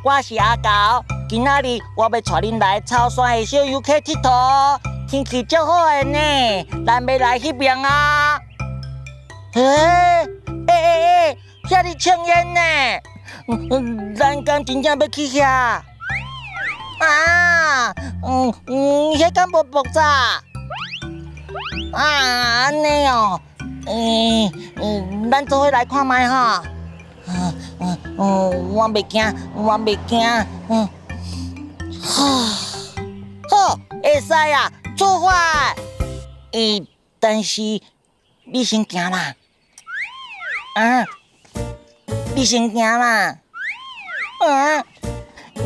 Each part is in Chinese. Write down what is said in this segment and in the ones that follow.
我是阿高。今仔日我要带恁来草山的小游客佚佗，天气足好的呢，咱要来翕相啊！遐里呛烟呢，咱敢真正要去遐？遐敢无爆炸？安尼哦，咱做伙来看卖哈。我袂惊，好，会使啊，出发。但是你先行啦。你先行啦。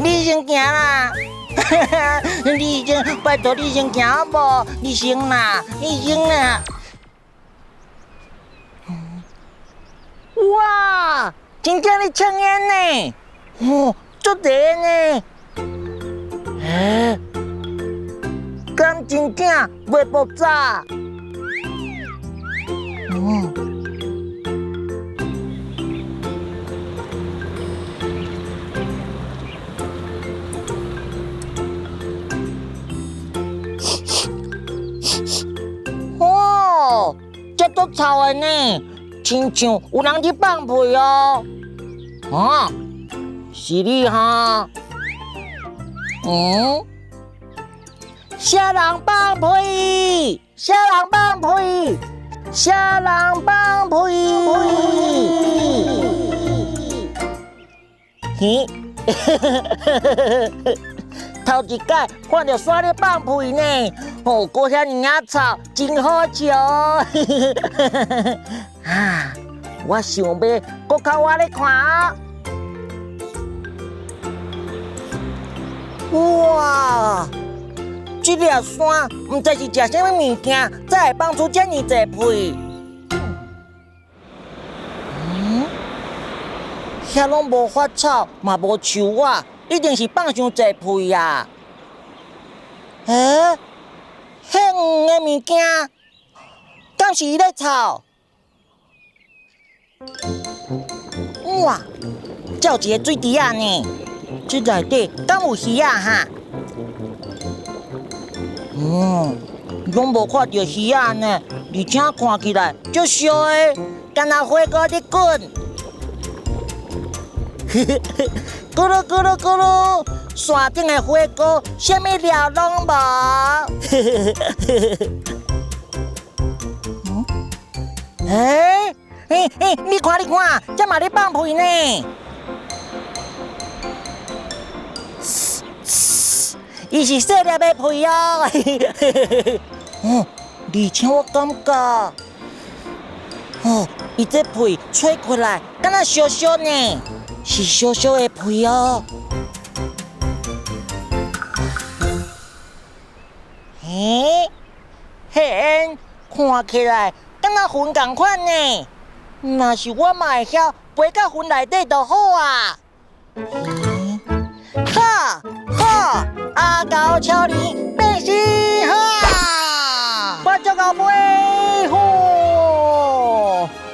你先行啦。你先，拜托你先行好无？你先啦。哇！真正咧呛烟呢，足多呢。敢真正袂爆炸？这足臭的呢，亲像有人伫放屁哦。是你哈？啥人放屁？头一摆看到山咧放屁呢，搁遐尼啊臭，真好笑哦！我想要搁较我咧看。哇！这粒山唔知是食啥物物件，才会放出遮尼济屁？遐拢无发臭，嘛无臭我，一定是放伤济屁啊！遐黄的物件，敢是伊咧臭？哇！才有一个水池仔呢，这内底敢有鱼啊哈？拢无看到鱼仔呢，而且看起来足烧的，敢若火锅伫滚。咕噜咕噜咕噜，山顶的火锅，啥物料拢无。你看，这嘛咧放屁呢。伊是细粒的屁哦。而且我感觉，伊这屁吹开来，敢若烧烧呢，是烧烧的屁哦。看起来敢若云同款呢。若是我嘛会晓飞到云内底就好啊。好，阿高超人变身我足够飞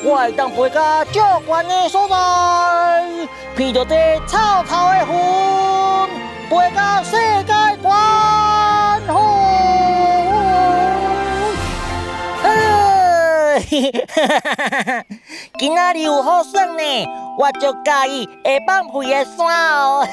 我会当飞到足悬的所在，闻到这臭臭的云，飞到世界观今仔日有好耍呢，我足介意会放屁的山哦。